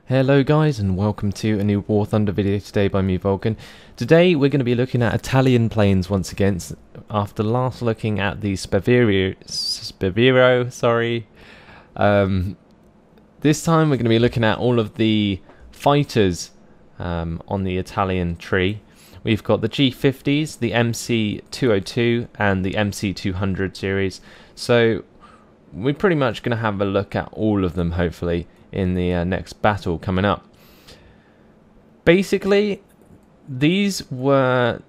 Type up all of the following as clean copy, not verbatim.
Hello guys, and welcome to a new War Thunder video today by me, Vulcan. Today we're going to be looking at Italian planes once again, after last looking at the Spavero, sorry. This time we're going to be looking at all of the fighters on the Italian tree. We've got the G50s, the MC202 and the MC200 series. So we're pretty much going to have a look at all of them, hopefully, in the next battle coming up. Basically, these were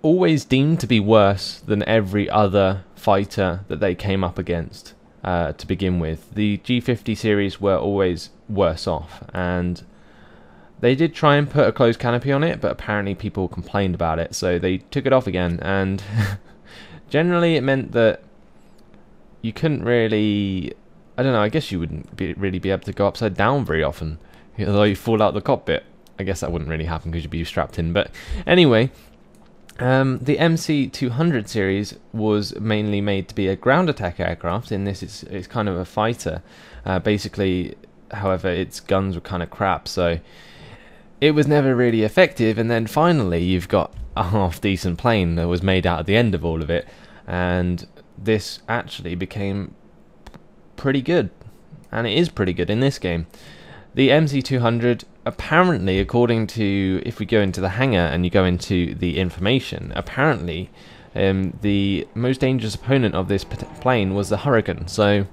always deemed to be worse than every other fighter that they came up against to begin with. The G50 series were always worse off, and they did try and put a closed canopy on it, but apparently people complained about it, so they took it off again, and generally it meant that you couldn't really, I don't know, I guess you wouldn't really be able to go upside down very often, although you fall out the cockpit. I guess that wouldn't really happen because you'd be strapped in. But anyway, the MC200 series was mainly made to be a ground attack aircraft. In this, it's kind of a fighter. Basically, however, its guns were kind of crap, so it was never really effective. And then finally, you've got a half-decent plane that was made out at the end of all of it, and this actually became pretty good, and it is pretty good in this game. The MC200, apparently, according to, if we go into the hangar and you go into the information, apparently the most dangerous opponent of this plane was the Hurricane. So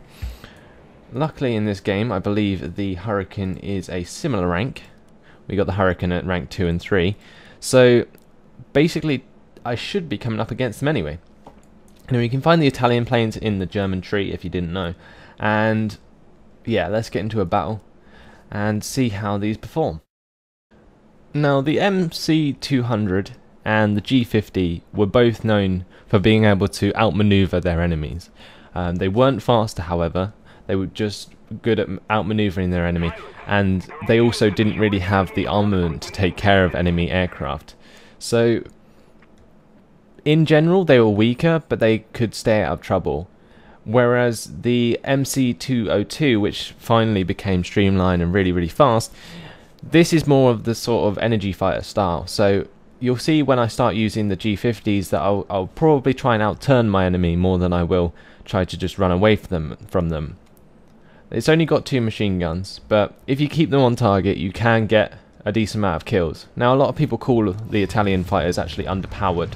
luckily in this game, I believe the Hurricane is a similar rank. We got the Hurricane at rank 2 and 3, so basically I should be coming up against them anyway. Now, you can find the Italian planes in the German tree if you didn't know. And yeah, let's get into a battle and see how these perform. Now, the MC200 and the G50 were both known for being able to outmaneuver their enemies. They weren't faster, however. They were just good at outmaneuvering their enemy, and they also didn't really have the armament to take care of enemy aircraft. So in general, they were weaker, but they could stay out of trouble. Whereas the MC202, which finally became streamlined and really, really fast, this is more of the sort of energy fighter style. So you'll see when I start using the G50s that I'll probably try and outturn my enemy more than I will try to just run away from them. It's only got 2 machine guns, but if you keep them on target, you can get a decent amount of kills. Now, a lot of people call the Italian fighters actually underpowered.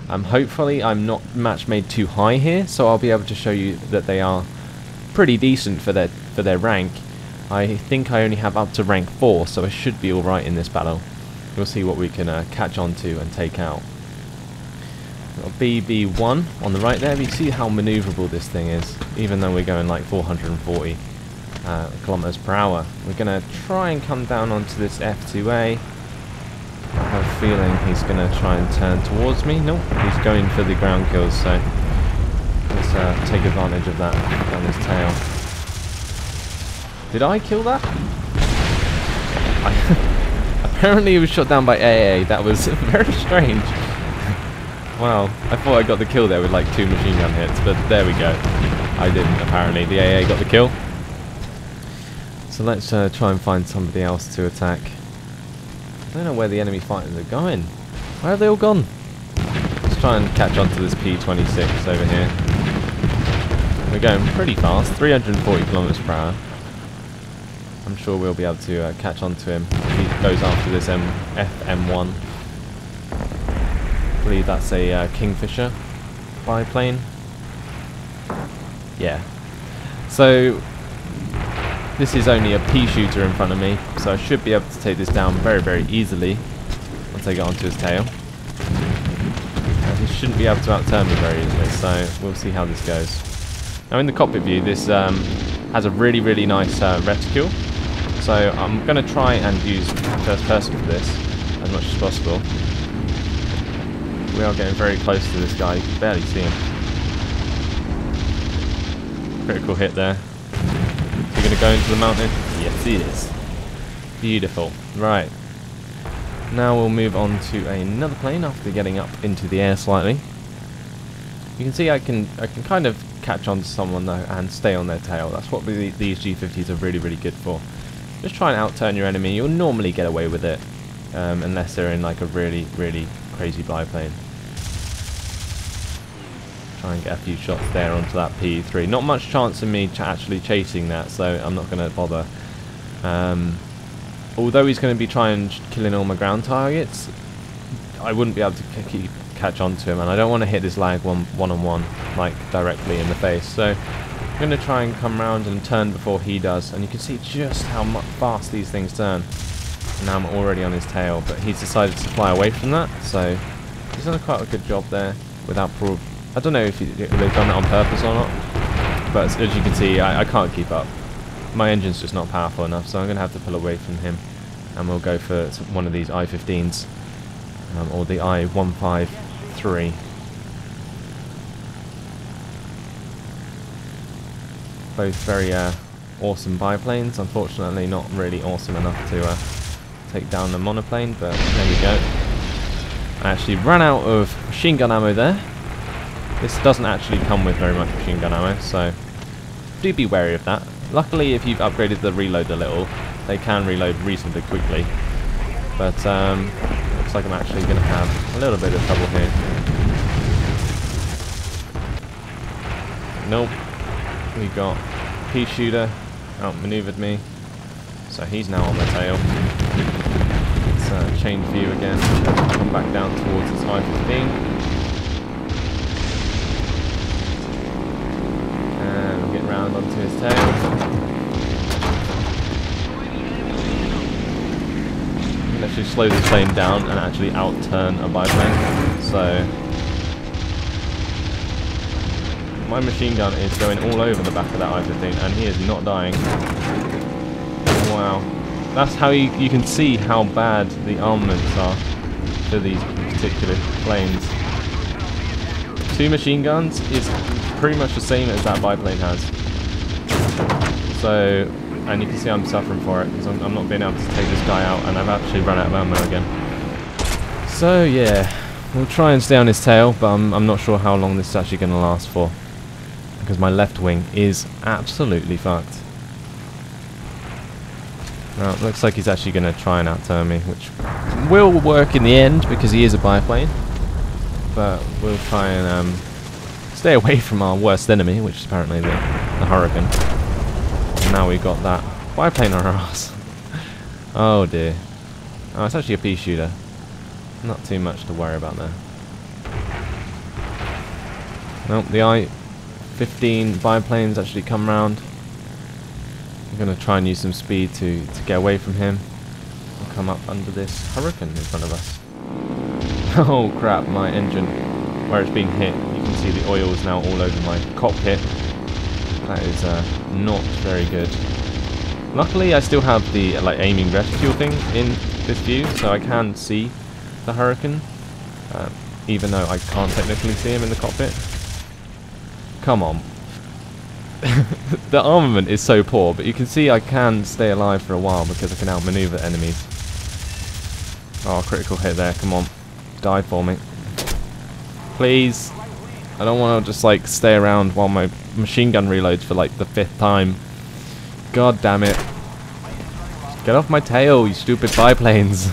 Hopefully I'm not match made too high here, so I'll be able to show you that they are pretty decent for their rank. I think I only have up to rank 4, so I should be alright in this battle. We'll see what we can catch on to and take out. Got BB1 on the right there. You see how maneuverable this thing is, even though we're going like 440 kilometers per hour. We're going to try and come down onto this F2A. I have a feeling he's going to try and turn towards me. Nope, he's going for the ground kills, so let's take advantage of that down his tail. Did I kill that? Apparently he was shot down by AA. That was very strange. Wow, I thought I got the kill there with like 2 machine gun hits, but there we go. I didn't, apparently. The AA got the kill. So let's try and find somebody else to attack. I don't know where the enemy fighters are going. Where have they all gone? Let's try and catch on to this P26 over here. We're going pretty fast, 340 kilometers per hour. I'm sure we'll be able to catch on to him if he goes after this FM1. I believe that's a Kingfisher biplane. Yeah. So this is only a pea shooter in front of me, so I should be able to take this down very, very easily once I get onto his tail. He shouldn't be able to outturn me very easily, so we'll see how this goes. Now, in the cockpit view, this has a really, really nice reticule, so I'm going to try and use first person for this as much as possible. We are getting very close to this guy, you can barely see him. Critical hit there. We're going to go into the mountain. Yes, he is. Beautiful. Right. Now we'll move on to another plane after getting up into the air slightly. You can see I can kind of catch on to someone though and stay on their tail. That's what these G50s are really, really good for. just try and outturn your enemy. You'll normally get away with it, unless they're in like a really, really crazy biplane. Try and get a few shots there onto that PE3. Not much chance of me actually chasing that, so I'm not going to bother. Although he's going to be trying killing all my ground targets, I wouldn't be able to catch on to him, and I don't want to hit this lag one-on-one, like directly in the face. So I'm going to try and come around and turn before he does, and you can see just how fast these things turn. And now I'm already on his tail, but he's decided to fly away from that, so he's done quite a good job there without I don't know if they've done that on purpose or not, but as you can see, I can't keep up. My engine's just not powerful enough, so I'm going to have to pull away from him, and we'll go for one of these I-15s, or the I-153. Both very awesome biplanes, unfortunately not really awesome enough to take down the monoplane, but there we go. I actually ran out of machine gun ammo there. This doesn't actually come with very much machine gun ammo, so do be wary of that. Luckily, if you've upgraded the reload a little, they can reload reasonably quickly. But looks like I'm actually going to have a little bit of trouble here. Nope. We got pea shooter outmaneuvered me, so he's now on my tail. Let's change view again. Come back down towards this I-15. Get round onto his tail. You can actually slow this plane down and actually outturn a biplane. So my machine gun is going all over the back of that I-15, and he is not dying. Wow, that's how you can see how bad the armaments are for these particular planes. 2 machine guns is pretty much the same as that biplane has. So, and you can see I'm suffering for it because I'm not being able to take this guy out, and I've actually run out of ammo again. So yeah, we'll try and stay on his tail, but I'm not sure how long this is actually going to last for, because my left wing is absolutely fucked. Well, it looks like he's actually going to try and outturn me, which will work in the end because he is a biplane. But we'll try and stay away from our worst enemy, which is apparently the Hurricane. And now we've got that biplane on our ass. Oh dear. Oh, it's actually a pea shooter. Not too much to worry about there. Nope, the I-15 biplane's actually come round. I'm going to try and use some speed to get away from him. I'll come up under this Hurricane in front of us. Oh crap, my engine, where it's been hit, you can see the oil is now all over my cockpit. That is not very good. Luckily I still have the aiming reticule thing in this view, so I can see the Hurricane, even though I can't technically see him in the cockpit. Come on. The armament is so poor, but you can see I can stay alive for a while because I can outmaneuver enemies. Oh, critical hit there, come on. Die for me. Please. I don't want to just stay around while my machine gun reloads for the 5th time. God damn it. Get off my tail, you stupid biplanes.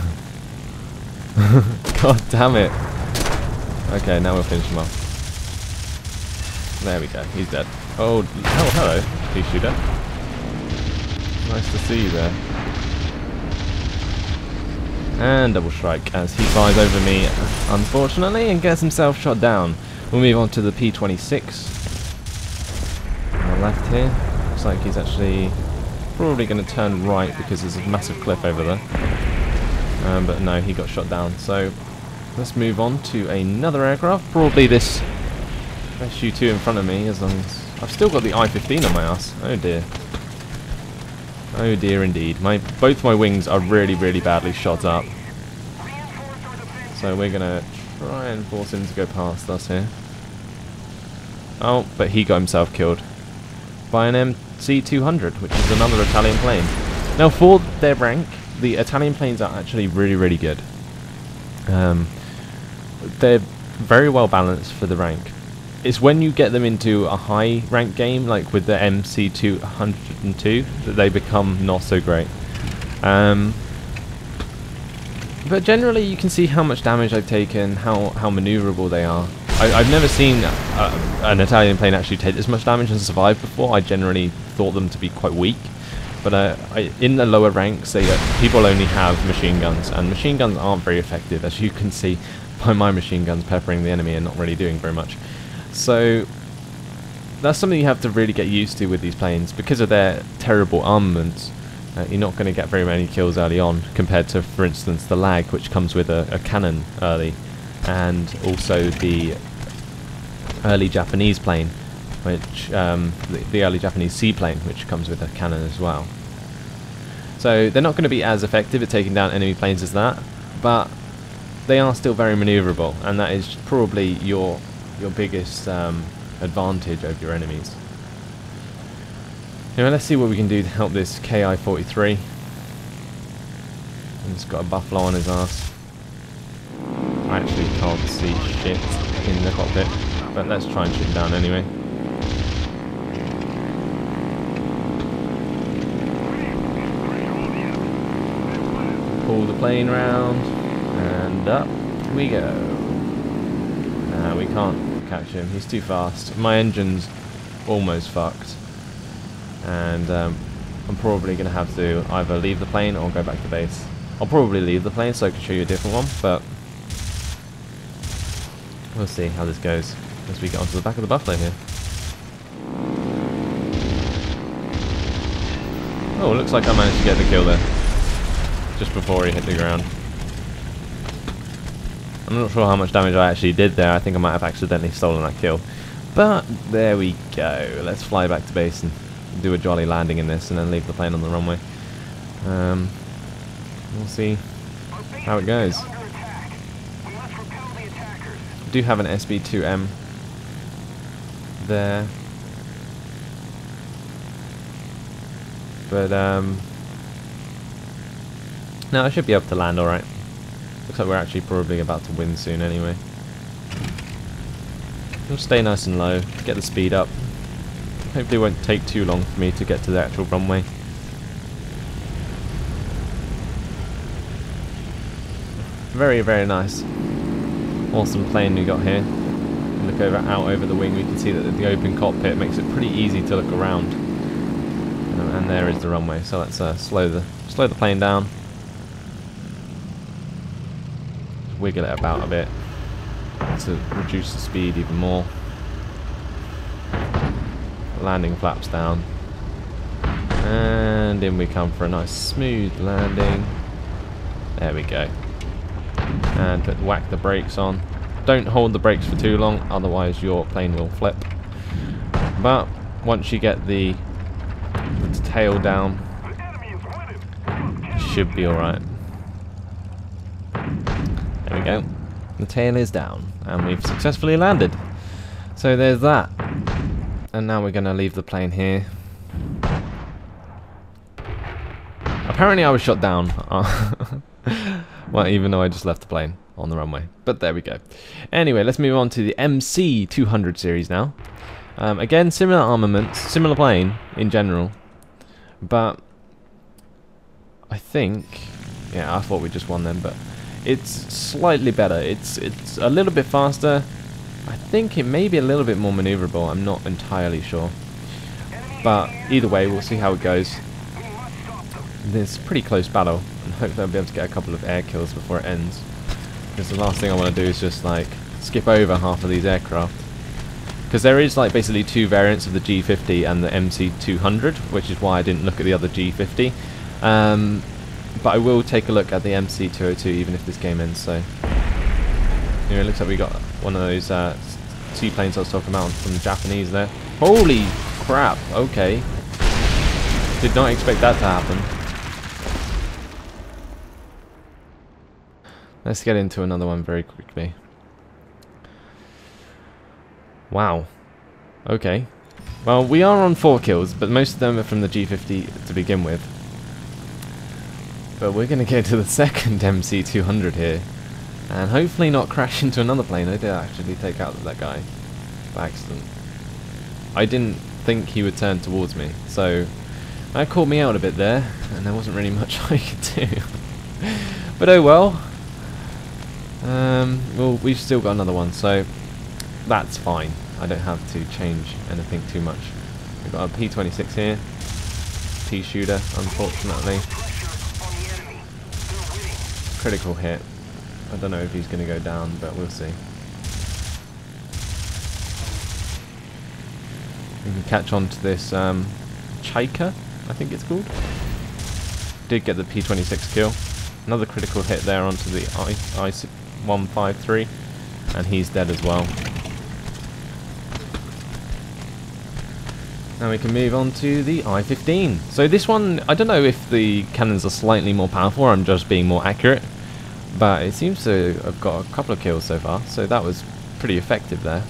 God damn it. Okay, now we'll finish him off. There we go, he's dead. Oh, hello, pea shooter. Nice to see you there. And double strike as he flies over me, unfortunately, and gets himself shot down. We'll move on to the P-26 on the left here. Looks like he's actually probably going to turn right because there's a massive cliff over there. But no, he got shot down. So let's move on to another aircraft. Probably this SU-2 in front of me, as long as I've still got the I-15 on my ass. Oh dear. Oh dear indeed. Both my wings are really, really badly shot up. So we're going to try and force him to go past us here. Oh, but he got himself killed by an MC-200, which is another Italian plane. Now for their rank, the Italian planes are actually really, really good. They're very well balanced for the rank. It's when you get them into a high rank game, like with the MC-202, that they become not so great. But generally you can see how much damage I've taken, how maneuverable they are. I've never seen an Italian plane actually take this much damage and survive before. I generally thought them to be quite weak. But in the lower ranks, people only have machine guns, and machine guns aren't very effective, as you can see by my machine guns peppering the enemy and not really doing very much. So that's something you have to really get used to with these planes. Because of their terrible armaments, you're not going to get very many kills early on, compared to, for instance, the lag, which comes with a cannon early, and also the early Japanese plane, which the early Japanese seaplane, which comes with a cannon as well. So they're not going to be as effective at taking down enemy planes as that, but they are still very maneuverable, and that is probably your biggest advantage over your enemies. Anyway, let's see what we can do to help this Ki-43. He's got a buffalo on his ass. I actually can't see shit in the cockpit, but let's try and shoot him down anyway. Pull the plane round, and up we go. We can't catch him, he's too fast. My engine's almost fucked, and I'm probably going to have to either leave the plane or go back to base. I'll probably leave the plane so I can show you a different one, but we'll see how this goes as we get onto the back of the buffalo here. Oh, looks like I managed to get the kill there just before he hit the ground. I'm not sure how much damage I actually did there. I think I might have accidentally stolen that kill. But there we go. Let's fly back to base and do a jolly landing in this and then leave the plane on the runway. We'll see how it goes. I do have an SB-2M there. But no, I should be able to land alright. Looks like we're actually probably about to win soon anyway. We'll stay nice and low, get the speed up. Hopefully it won't take too long for me to get to the actual runway. Very, very nice. Awesome plane we got here. Look out over the wing, we can see that the open cockpit makes it pretty easy to look around. And there is the runway, so let's slow the plane down. Wiggle it about a bit to reduce the speed even more. Landing flaps down, and in we come for a nice smooth landing. There we go. And whack the brakes on. Don't hold the brakes for too long, otherwise your plane will flip. But once you get the tail down, it should be alright. There we go. The tail is down, and we've successfully landed. So there's that. And now we're going to leave the plane here. Apparently I was shot down. Well, even though I just left the plane on the runway. But there we go. Anyway, let's move on to the MC-200 series now. Again, similar armaments, similar plane in general. But I think... yeah, I thought we just won then, but it's slightly better. It's a little bit faster. I think it may be a little bit more maneuverable. I'm not entirely sure. But either way, we'll see how it goes. It's a pretty close battle, and hopefully I'll be able to get a couple of air kills before it ends. Because the last thing I want to do is just like skip over half of these aircraft. Because there is like basically two variants of the G50 and the MC-200, which is why I didn't look at the other G50. But I will take a look at the MC-202 even if this game ends. So you know, it looks like we got one of those seaplanes I was talking about from the Japanese there. Holy crap! Okay, did not expect that to happen. Let's get into another one very quickly. Wow. Okay. Well, we are on 4 kills, but most of them are from the G50 to begin with. But we're going to get to the second MC-200 here. And hopefully not crash into another plane. I did actually take out that guy by accident. I didn't think he would turn towards me, so That caught me out a bit there, and there wasn't really much I could do. But oh well. Well, we've still got another one, so that's fine. I don't have to change anything too much. We've got a P26 here. P-shooter, unfortunately. Critical hit. I don't know if he's going to go down, but we'll see. We can catch on to this Chaika, I think it's called. Did get the P26 kill. Another critical hit there onto the I-153, and he's dead as well. Now we can move on to the I-15. So this one, I don't know if the cannons are slightly more powerful or I'm just being more accurate, but it seems to have got a couple of kills so far, so that was pretty effective there.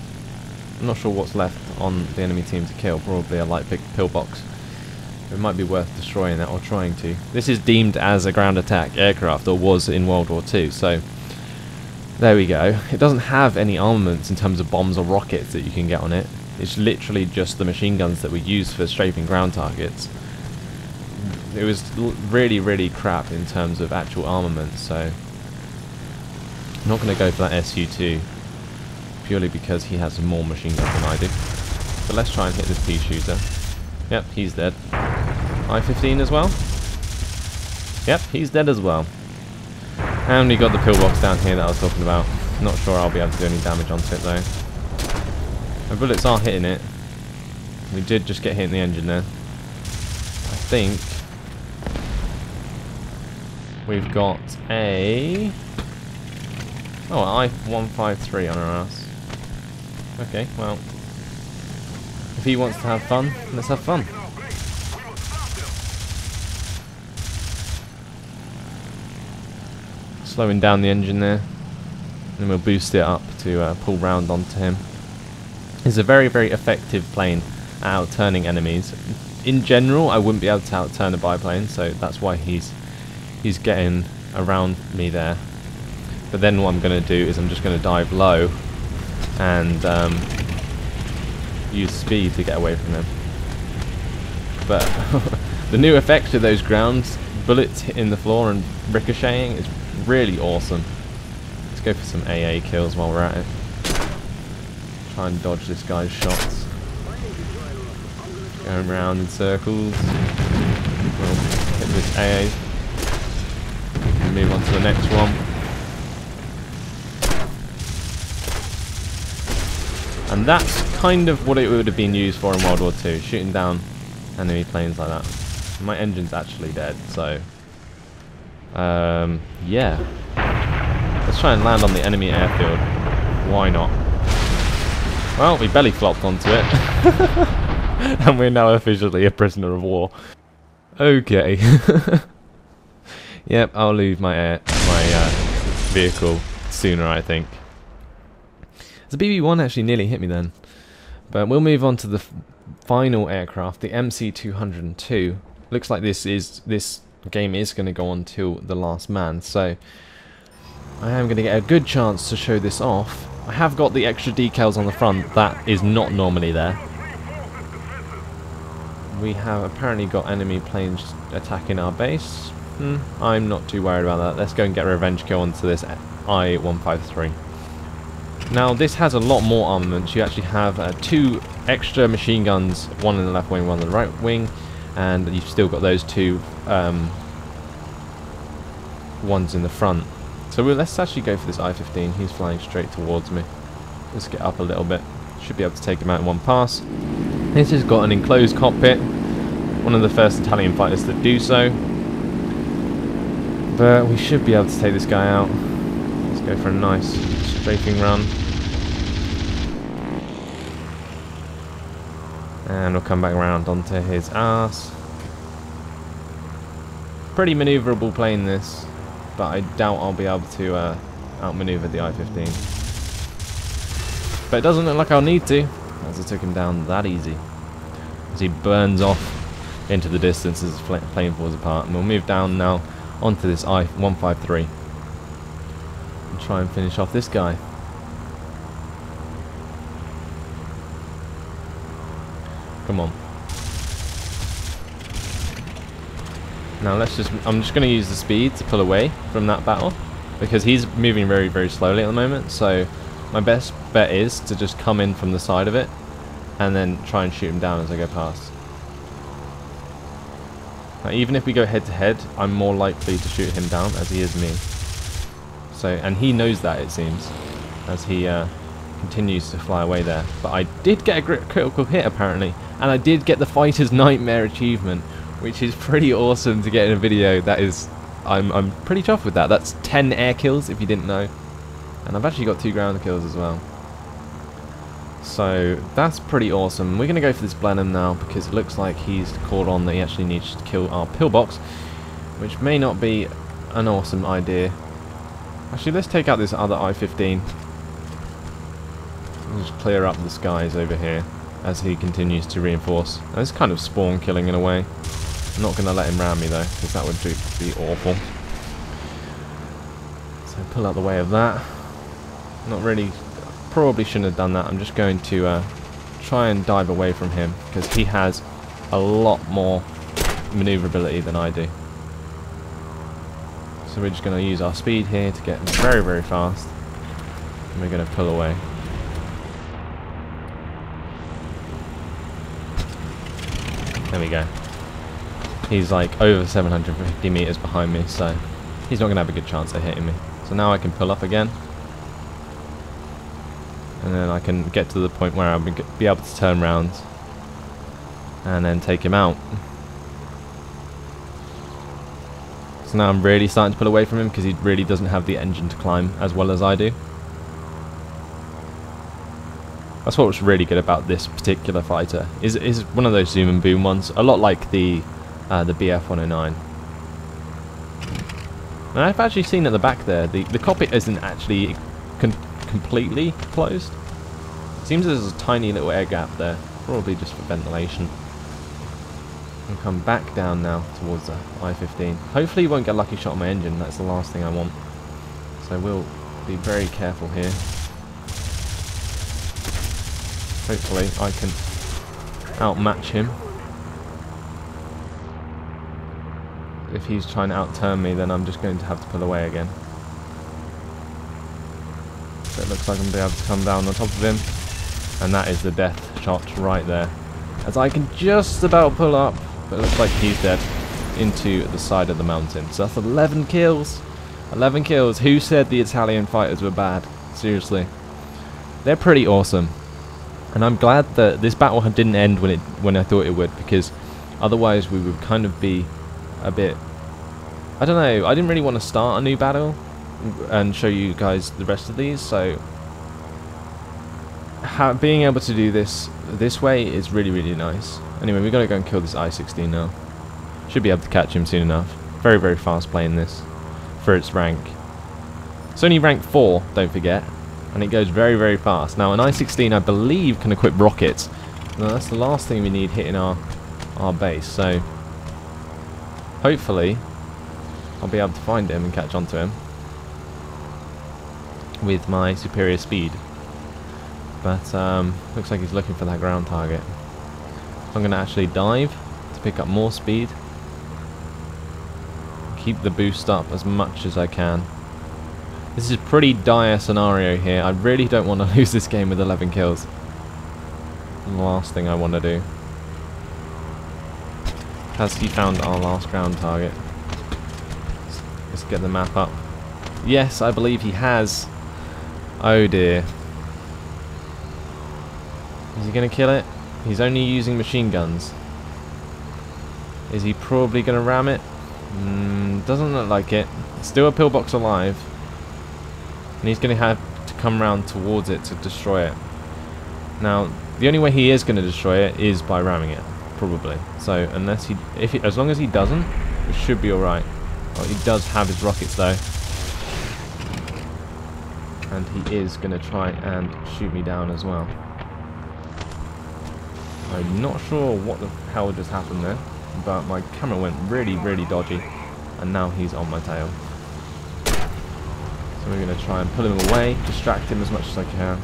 I'm not sure what's left on the enemy team to kill, probably a light pillbox. It might be worth destroying that or trying to. This is deemed as a ground attack aircraft, or was in World War II, so there we go. It doesn't have any armaments in terms of bombs or rockets that you can get on it. It's literally just the machine guns that we use for strafing ground targets. It was really, really crap in terms of actual armaments, so I'm not going to go for that SU-2 purely because he has more machine guns than I do. But let's try and hit this P-shooter. Yep, he's dead. I-15 as well. Yep, he's dead as well. And we got the pillbox down here that I was talking about. Not sure I'll be able to do any damage onto it though. My bullets are hitting it. We did just get hit in the engine there. I think we've got a I-153 on our ass. Okay, well, if he wants to have fun, let's have fun. Slowing down the engine there, and we'll boost it up to pull round onto him. It's a very, very effective plane at outturning enemies. In general, I wouldn't be able to outturn a biplane, so that's why he's getting around me there. But then what I'm going to do is I'm just going to dive low and use speed to get away from him. But the new effect to those grounds, bullets hitting the floor and ricocheting, is really awesome. Let's go for some AA kills while we're at it. Try and dodge this guy's shots. Going round in circles. We'll hit this AA. And move on to the next one. And that's kind of what it would have been used for in World War II, shooting down enemy planes like that. My engine's actually dead, so yeah. Let's try and land on the enemy airfield. Why not? Well, we belly flopped onto it. And we're now officially a prisoner of war. Okay. Yep, I'll leave my vehicle sooner, I think. The BB-1 actually nearly hit me then. But we'll move on to the final aircraft, the MC-202. Looks like this game is going to go on till the last man, so I am going to get a good chance to show this off. I have got the extra decals on the front. That is not normally there. We have apparently got enemy planes attacking our base. I'm not too worried about that. Let's go and get a revenge kill onto this I-153. Now this has a lot more armaments. You actually have 2 extra machine guns, one in the left wing, one in the right wing, and you've still got those 2 ones in the front. So let's actually go for this I-15. He's flying straight towards me. Let's get up a little bit. Should be able to take him out in one pass. This has got an enclosed cockpit. One of the first Italian fighters to do so. But we should be able to take this guy out. Let's go for a nice strafing run. And we'll come back around onto his arse. Pretty manoeuvrable plane this, but I doubt I'll be able to outmaneuver the I-15. But it doesn't look like I'll need to, as I took him down that easy. As he burns off into the distance as his plane falls apart. And we'll move down now onto this I-153 and try and finish off this guy. Come on. Now I'm just going to use the speed to pull away from that battle, because he's moving very, very slowly at the moment. So my best bet is to just come in from the side of it and then try and shoot him down as I go past. Now, even if we go head to head, I'm more likely to shoot him down as he is me. So, and he knows that, it seems, as he continues to fly away there. But I did get a critical hit apparently, and I did get the Fighter's Nightmare achievement, which is pretty awesome to get in a video. That is, I'm pretty chuffed with that. That's 10 air kills if you didn't know, and I've actually got 2 ground kills as well. So that's pretty awesome. We're going to go for this Blenheim now, because it looks like he's called on that he actually needs to kill our pillbox, which may not be an awesome idea. Actually, let's take out this other I-15 and just clear up the skies over here as he continues to reinforce. Now, this is kind of spawn killing in a way. I'm not going to let him ram me though, because that would be awful. So pull out the way of that. Not really, probably shouldn't have done that. I'm just going to try and dive away from him, because he has a lot more maneuverability than I do. So we're just going to use our speed here to get very, very fast, and we're going to pull away. There we go. He's like over 750 meters behind me, so he's not going to have a good chance of hitting me. So now I can pull up again, and then I can get to the point where I'll be able to turn around and then take him out. So now I'm really starting to pull away from him, because he really doesn't have the engine to climb as well as I do. That's what was really good about this particular fighter. Is one of those zoom and boom ones, a lot like the BF-109. And I've actually seen at the back there, the cockpit isn't actually completely closed. It seems there's a tiny little air gap there, probably just for ventilation. I'll come back down now towards the I-15. Hopefully you won't get a lucky shot on my engine, that's the last thing I want. So we'll be very careful here. Hopefully I can outmatch him. If he's trying to outturn me, then I'm just going to have to pull away again. So it looks like I'm going to be able to come down on top of him. And that is the death shot right there. As I can just about pull up, but it looks like he's dead, into the side of the mountain. So that's 11 kills. 11 kills. Who said the Italian fighters were bad? Seriously. They're pretty awesome. And I'm glad that this battle didn't end when I thought it would, because otherwise we would kind of be a bit, I don't know, I didn't really want to start a new battle and show you guys the rest of these, so being able to do this way is really, really nice. Anyway, we've got to go and kill this I-16 now. Should be able to catch him soon enough. Very, very fast playing this for its rank. It's only rank 4, don't forget, and it goes very, very fast. Now, an I-16, I believe, can equip rockets. Now, that's the last thing we need hitting our base, so hopefully I'll be able to find him and catch on to him with my superior speed. But looks like he's looking for that ground target. I'm going to actually dive to pick up more speed. Keep the boost up as much as I can. This is a pretty dire scenario here. I really don't want to lose this game with 11 kills. The last thing I want to do. Has he found our last ground target? Let's get the map up. Yes, I believe he has. Oh dear. Is he going to kill it? He's only using machine guns. Is he probably going to ram it? Doesn't look like it. Still a pillbox alive. And he's going to have to come around towards it to destroy it. Now, the only way he is going to destroy it is by ramming it, probably. So, unless as long as he doesn't, it should be alright. Well, he does have his rockets though. And he is going to try and shoot me down as well. I'm not sure what the hell just happened there, but my camera went really, really dodgy, and now he's on my tail. So we're going to try and pull him away, distract him as much as I can.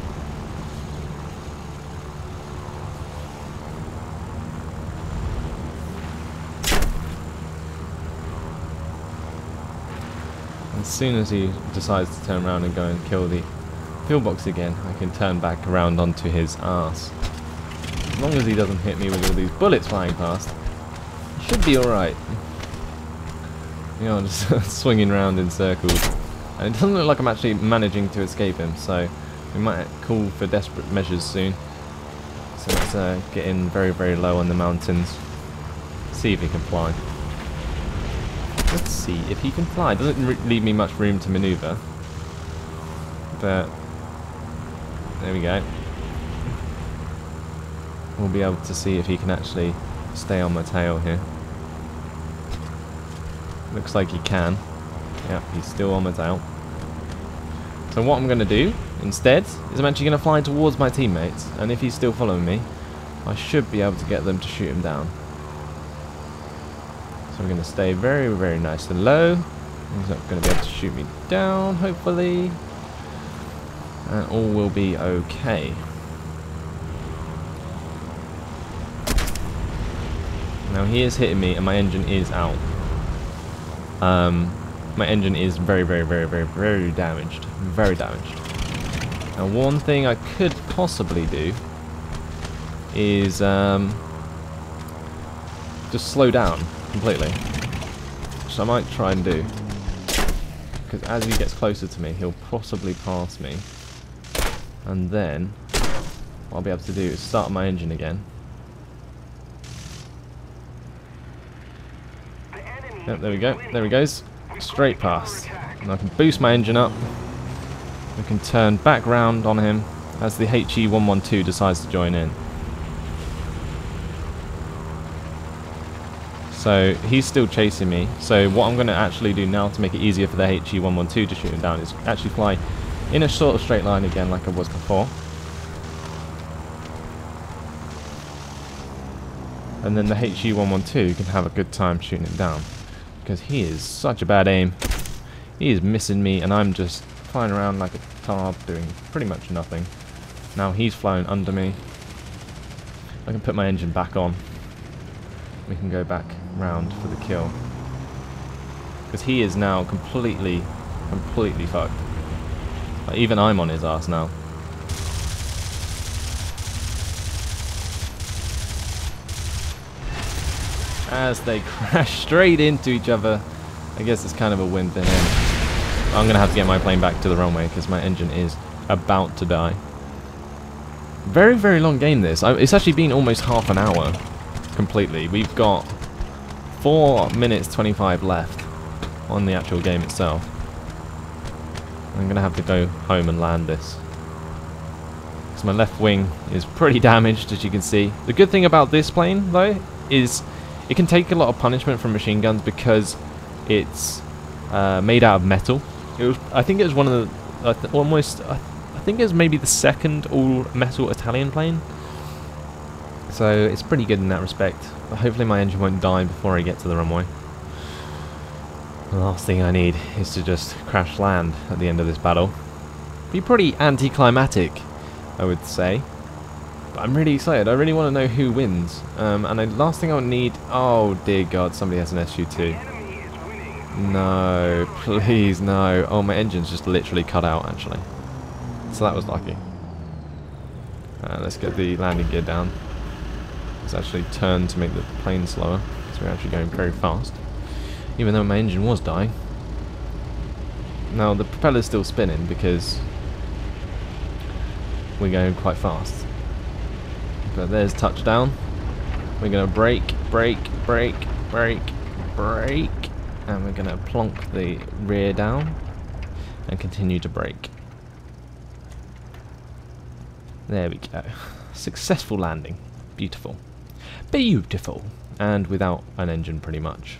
As soon as he decides to turn around and go and kill the pillbox again, I can turn back around onto his arse. As long as he doesn't hit me with all these bullets flying past, he should be alright. You know, just swinging around in circles. And it doesn't look like I'm actually managing to escape him, so we might call for desperate measures soon. So let's get in very, very low on the mountains. See if he can fly. Let's see if he can fly. Doesn't leave me much room to maneuver. But there we go. We'll be able to see if he can actually stay on my tail here. Looks like he can. Yep, he's still on my tail. So what I'm going to do instead is I'm actually going to fly towards my teammates, and if he's still following me, I should be able to get them to shoot him down. So we're going to stay very, very nice and low. He's not going to be able to shoot me down, hopefully. And all will be okay. Now he is hitting me and my engine is out. My engine is very, very, very, very, very damaged. Very damaged. Now one thing I could possibly do is just slow down completely. Which I might try and do. Because as he gets closer to me, he'll possibly pass me. And then what I'll be able to do is start my engine again. Yep, there we go. There he goes. Straight past. And I can boost my engine up. We can turn back round on him as the HE-112 decides to join in. So he's still chasing me. So what I'm going to actually do now to make it easier for the HE-112 to shoot him down is actually fly in a sort of straight line again like I was before. And then the HE-112 can have a good time shooting him down. Because he is such a bad aim. He is missing me and I'm just flying around like a tard doing pretty much nothing. Now he's flying under me. I can put my engine back on. We can go back round for the kill. Because he is now completely fucked. Like, even I'm on his ass now. As they crash straight into each other. I guess it's kind of a win for him. I'm going to have to get my plane back to the runway because my engine is about to die. Very, very long game this. It's actually been almost half an hour completely. We've got 4 minutes 25 left on the actual game itself. I'm going to have to go home and land this. Because my left wing is pretty damaged, as you can see. The good thing about this plane, though, is it can take a lot of punishment from machine guns because it's made out of metal. I think it was one of the I think it was maybe the second all-metal Italian plane. So it's pretty good in that respect. But hopefully my engine won't die before I get to the runway. The last thing I need is to just crash land at the end of this battle. Be pretty anticlimactic, I would say. But I'm really excited. I really want to know who wins. And the last thing I would need... Oh, dear God, somebody has an SU-2. No, please, no. Oh, my engine's just literally cut out, actually. So that was lucky. Let's get the landing gear down. Let's actually turn to make the plane slower. So we're actually going very fast. Even though my engine was dying. Now, the propeller's still spinning because we're going quite fast. But there's touchdown. We're going to brake, brake, brake, brake, brake. And we're going to plonk the rear down and continue to brake. There we go. Successful landing. Beautiful. Beautiful. And without an engine pretty much.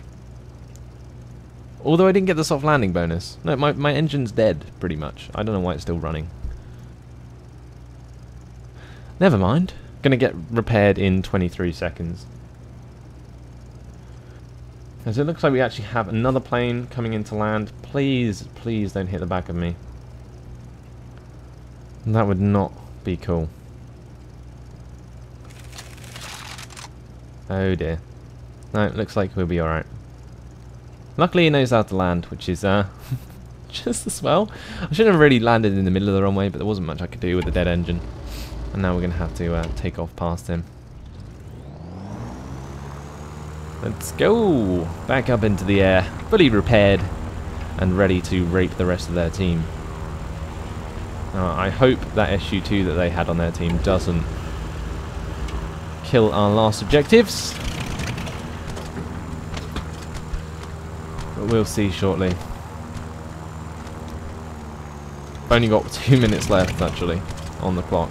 Although I didn't get the soft landing bonus. No, my engine's dead pretty much. I don't know why it's still running. Never mind. Gonna get repaired in 23 seconds. As it looks like we actually have another plane coming in to land. Please, please don't hit the back of me. That would not be cool. Oh dear. No, it looks like we'll be alright. Luckily he knows how to land, which is just as well. I should have really landed in the middle of the runway, but there wasn't much I could do with the dead engine. And now we're going to have to take off past him. Let's go! Back up into the air, fully repaired, and ready to rape the rest of their team. I hope that SU-2 that they had on their team doesn't kill our last objectives. But we'll see shortly. Only got 2 minutes left, actually, on the clock.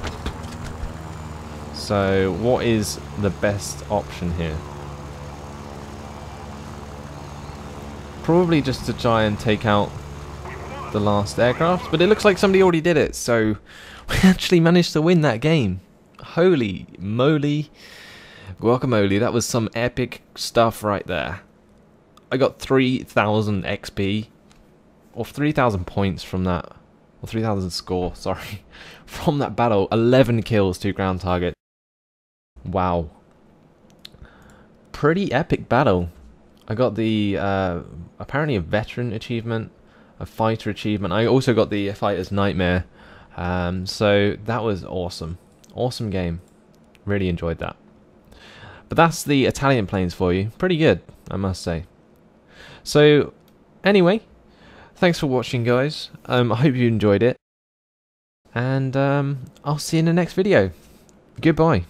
So, what is the best option here? Probably just to try and take out the last aircraft, but it looks like somebody already did it, so we actually managed to win that game. Holy moly, guacamole, that was some epic stuff right there. I got 3,000 XP, or 3,000 points from that, or 3,000 score, sorry, from that battle. 11 kills, 2 ground targets. Wow. Pretty epic battle. I got the, apparently a veteran achievement, a fighter achievement. I also got the fighter's nightmare. So that was awesome. Awesome game. Really enjoyed that. But that's the Italian planes for you. Pretty good, I must say. So, anyway, thanks for watching, guys. I hope you enjoyed it. And I'll see you in the next video. Goodbye.